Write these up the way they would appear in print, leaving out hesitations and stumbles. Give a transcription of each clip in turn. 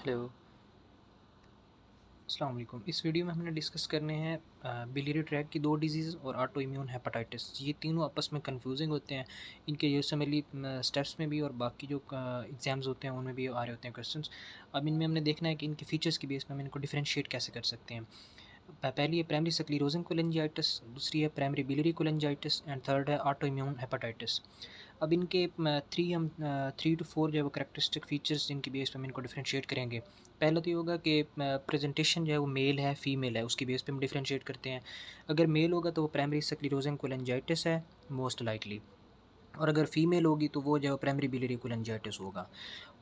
Hello, अस्सलाम वालेकुम। इस वीडियो में हमने डिस्कस करने हैं बिलियरी ट्रैक्ट की 2 डिजीज़ और ऑटो इम्यून हेपेटाइटिस। ये तीनों आपस में कन्फ्यूजिंग होते हैं। इनके यूजुअली स्टेप्स में भी और बाकी जो एग्ज़ाम्स होते हैं उनमें भी आ रहे होते हैं क्वेश्चंस। अब इनमें हमने देखना है कि इनके फीचर्स की बेस पे हम इनको डिफरेंशिएट कैसे कर सकते हैं। पहली है प्राइमरी स्क्लेरोसिस कोलिंजाइटिस, दूसरी है प्राइमरी बिलियरी कोलिंजाइटिस एंड थर्ड है ऑटो इम्यून हेपेटाइटिस। अब इनके 3 टू 4 जो है वो कैरेक्टरिस्टिक फ़ीचर्स जिनकी बेस पे हम इनको डिफरेंशिएट करेंगे। पहला तो ये होगा कि प्रेजेंटेशन जो है वो मेल है, फीमेल है, उसकी बेस पे हम डिफरेंशिएट करते हैं। अगर मेल होगा तो वो प्राइमरी स्क्लेरोसिस कोलिंजाइटिस है मोस्ट लाइकली, और अगर फीमेल होगी तो वो जो है प्राइमरी बिलियरी कोलिंजाइटिस होगा।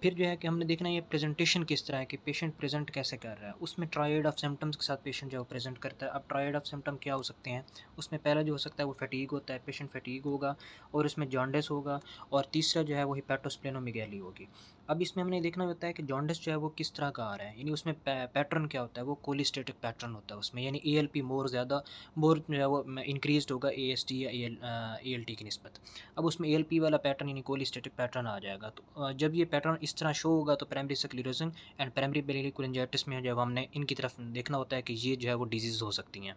फिर जो है कि हमने देखना है ये प्रेजेंटेशन किस तरह है कि पेशेंट प्रेजेंट कैसे कर रहा है। उसमें ट्रायड ऑफ सिम्टम्स के साथ पेशेंट जो है वो प्रेजेंट करता है। अब ट्रायड ऑफ सिम्टम क्या हो सकते हैं? उसमें पहला जो हो सकता है वो फटीग होता है, पेशेंट फटीग होगा और उसमें जॉन्डिस होगा, और तीसरा जो है वो हिपेटोस्प्लेनोमेगाली होगी। अब इसमें हमने देखना होता है कि जॉन्डिस जो है वो किस तरह का आ रहा है, यानी उसमें पैटर्न क्या होता है, वो कोलिस्टेटिक पैटर्न होता है उसमें, यानी एएलपी मोर जो है वो इंक्रीज्ड होगा एएसटी या एएलटी की निस्बत। अब उसमें एएलपी वाला पैटर्न यानी कोलिस्टेटिक पैटर्न आ जाएगा। तो जब ये पैटर्न इस तरह शो होगा तो primary sclerosis and primary biliary cholangitis में जब हमने इनकी तरफ देखना होता है कि ये जो है वो डिजीज़ हो सकती हैं।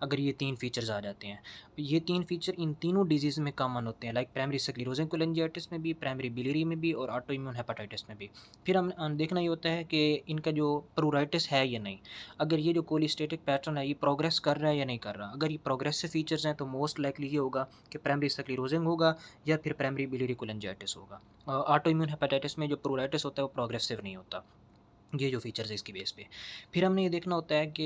अगर ये 3 फीचर्स आ जाते हैं, ये 3 फीचर इन तीनों डिजीज़ में कॉमन होते हैं, लाइक प्राइमरी स्क्लेरोसिस कोलिंजाइटिस में भी, प्राइमरी बिलियरी में भी और ऑटो इम्यून हेपेटाइटिस में भी। फिर हम देखना ये होता है कि इनका जो प्रूराइटिस है या नहीं। अगर ये जो कोलिस्टेटिक पैटर्न है ये प्रोग्रेस कर रहा है या नहीं कर रहा। अगर ये प्रोग्रेसिव फीचर्स हैं तो मोस्ट लाइकली ये होगा कि प्राइमरी स्क्लेरोसिस होगा या फिर प्राइमरी बिलियरी कोलिंजाइटिस होगा। ऑटो इम्यून हेपेटाइटिस में जो प्रूराइटिस होता है वो प्रोग्रेसिव नहीं होता। ये जो फीचर्स है इसकी बेस पे। फिर हमने ये देखना होता है कि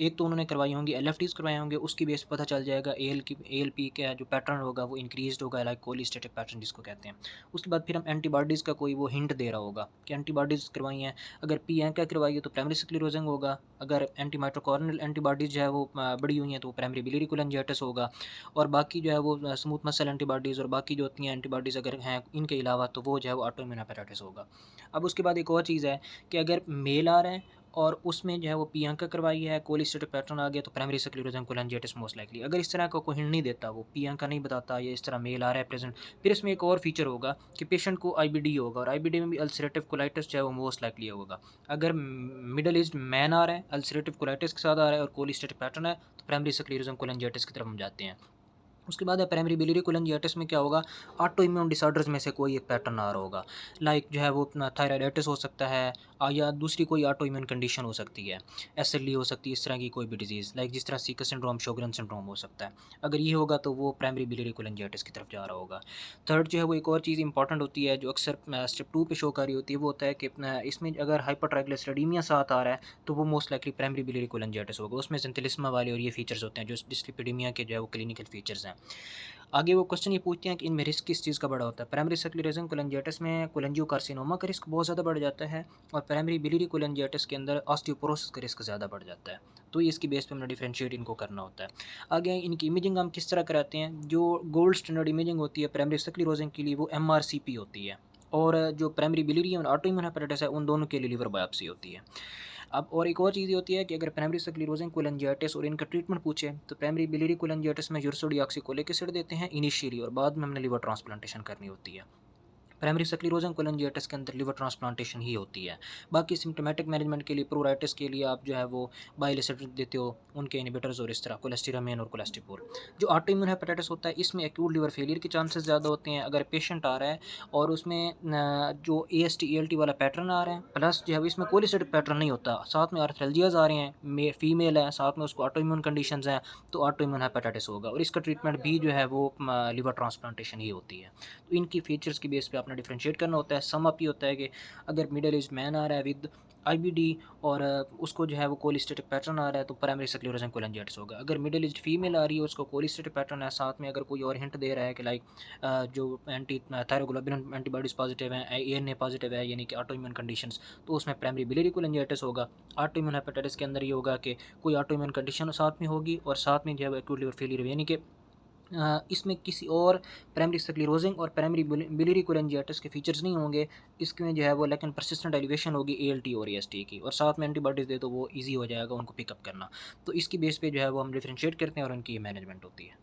एक तो उन्होंने करवाई होंगी एलएफटीज़ करवाए होंगे, उसकी बेस पे पता चल जाएगा एएलपी का जो पैटर्न होगा वो इंक्रीज़्ड होगा, लाइक कोलिस्टेटिक पैटर्न जिसको कहते हैं। उसके बाद फिर हम एंटीबॉडीज़ का कोई वो हिंट दे रहा होगा कि एंटीबॉडीज़ करवाई हैं। अगर पी-एंका करवाई है तो प्राइमरी स्क्लेरोसिस होगा, अगर एंटी-माइटोकॉन्ड्रियल एंटीबॉडीज़ जो है वो बड़ी हुई हैं तो वो प्राइमरी बिलियरी कोलिंजाइटिस होगा, और बाकी जो है वो स्मूथ मसल एंटीबॉडीज़ और बाकी जो होती हैं एंटीबॉडीज़ अगर हैं इनके अलावा तो वो जो है वो ऑटो इम्यून हेपेटाइटिस होगा। अब उसके बाद एक और चीज़ है कि अगर मेल आ रहा है और उसमें जो है वो पी-एंका करवाई है, कोलिस्टेटिक पैटर्न आ गया तो प्राइमरी स्क्लेरोसिस कोलिंजाइटिस मोस्ट लाइकली। अगर इस तरह का कोई हिंट नहीं देता, वो पी-एंका नहीं बताता, या इस तरह मेल आ रहा है प्रेजेंट, फिर इसमें एक और फीचर होगा कि पेशेंट को आईबीडी होगा, और आईबीडी में भी अल्सरेटिव कोलाइटिस जो है वो मोस्ट लाइकली होगा। अगर मिडल एज्ड मैन आ रहा है, अल्सरेटिव कोलाइटिस के साथ आ रहा है और कोलिस्टेटिक पैटर्न है तो प्राइमरी स्क्लेरोसिस कोलिंजाइटिस की तरफ हम जाते हैं। उसके बाद है प्राइमरी बिलियरी कोलिंजाइटिस में क्या होगा, ऑटो इम्यून डिसऑर्डर्स में से कोई एक पैटर्न आ रहा होगा, लाइक जो है वो अपना थायराइडाइटिस हो सकता है, या दूसरी कोई ऑटो इम्यून कंडीशन हो सकती है, एसएलई हो सकती है, इस तरह की कोई भी डिजीज़, लाइक जिस तरह सीकर सिंड्रोम, शोगरन सिंड्रोम हो सकता है। अगर ये होगा तो वो प्राइमरी बिलियरी कोलिंजाइटिस की तरफ जा रहा होगा। थर्ड जो है वो एक और चीज़ इंपॉर्टेंट होती है जो अक्सर स्टेप 2 पे शो कर रही होती है, वो होता है कि इसमें अगर हाइपरट्राइग्लिसरीडीमिया साथ आ रहा है तो वो मोस्ट लाइकली प्राइमरी बिलियरी कोलिंजाइटिस होगा। उसमें ज़ेंथिलिस्मा वाले और ये फीचर्स होते हैं जो डिस्लिपिडीमिया के जो है वो क्लिनिकल फीचर्स हैं। आगे वो क्वेश्चन ये पूछते हैं कि इनमें रिस्क किस चीज़ का बड़ा होता है। प्राइमरी स्क्लेरोसिस कोलिंजाइटिस में कोलेंजियोकार्सिनोमा का रिस्क बहुत ज़्यादा बढ़ जाता है, और प्राइमरी बिलियरी कोलिंजाइटिस के अंदर ऑस्टियोपोरोसिस का रिस्क ज़्यादा बढ़ जाता है। तो ये इसकी बेस पे हमने डिफरेंशिएट इनको करना होता है। आगे इनकी इमेजिंग हम किस तरह कराते हैं। जो गोल्ड स्टैंडर्ड इमेजिंग होती है प्राइमरी स्क्लेरोसिस के लिए वो एमआरसीपी होती है, और जो प्राइमरी बिलियरी और ऑटो इम्यून हेपेटाइटिस है उन दोनों के लिए लिवर बायोप्सी होती है। अब और एक और चीज़ ये होती है कि अगर प्राइमरी स्क्लेरोसिस कोलिंजाइटिस और इनका ट्रीटमेंट पूछे तो प्राइमरी बिलियरी कोलिंजाइटिस में यूरसोडिऑक्सीकोलिक एसिड देते हैं इनिशियली, और बाद में हमने लिवर ट्रांसप्लांटेशन करनी होती है। प्राइमरी स्क्लेरोसिस कोलिंजाइटिस के अंदर लिवर ट्रांसप्लांटेशन ही होती है। बाकी सिम्प्टोमेटिक मैनेजमेंट के लिए प्रूराइटिस के लिए आप जो है वो बाइल एसिड देते हो, उनके इनहिबिटर्स और इस तरह कोलेस्टिरामेन और कोलेस्टिपोल। जो ऑटो इम्यून हेपेटाइटिस होता है इसमें एक्यूट लिवर फेलियर के चांसेस ज़्यादा होते हैं। अगर पेशेंट आ रहा है और उसमें जो एएसटी ईएलटी वाला पैटर्न आ रहा है, प्लस जो है इसमें कोलिस्टेटिक पैटर्न नहीं होता, साथ में आर्थरेल्जियाज आ रहे हैं, फीमेल है, साथ में उसको ऑटो इम्यून कंडीशंस हैं, तो ऑटो इम्यून हेपेटाइटिस होगा, और इसका ट्रीटमेंट भी जो है वो लिवर ट्रांसप्लांटेशन ही होती है। तो इनकी फीचर्स की बेस पे आपने डिफरेंशिएट करना होता है। सम अप ये होता है कि अगर मिडिल एज मैन आ रहा है विद आईबीडी और उसको जो है वो कोलिस्टेटिक पैटर्न आ रहा है तो प्राइमरी स्क्लेरोसिस कोलिंजाइटिस होगा। अगर मिडिल एज फीमेल आ रही है उसको कोलिस्टेटिक पैटर्न है, साथ में अगर कोई और हिंट दे रहा है कि लाइक जो एंटी थायरोग्लोबुलिन एंटीबॉडीज़ पॉजिटिव हैं, एएनए पॉजिटिव है, यानी कि ऑटो इम्यून कंडीशंस, तो उसमें प्राइमरी बिलियरी कोलिंजाइटिस होगा। ऑटो इम्यून हेपेटाइटिस के अंदर ये होगा कि कोई ऑटो इम्यून कंडीशन साथ में होगी, और साथ में जो है वो एक्यूट लिवर फेलियर, यानी कि इसमें किसी और प्राइमरी स्क्लेरोसिस और प्राइमरी बिलियरी कोलिंजाइटिस के फीचर्स नहीं होंगे। इसमें जो है वो लेकिन परसिस्टेंट एलिवेशन होगी एएलटी और एएसटी की, और साथ में एंटीबॉडीज़ दे तो वो ईज़ी हो जाएगा उनको पिकअप करना। तो इसकी बेस पे जो है वो हम डिफरेंशिएट करते हैं और उनकी मैनेजमेंट होती है।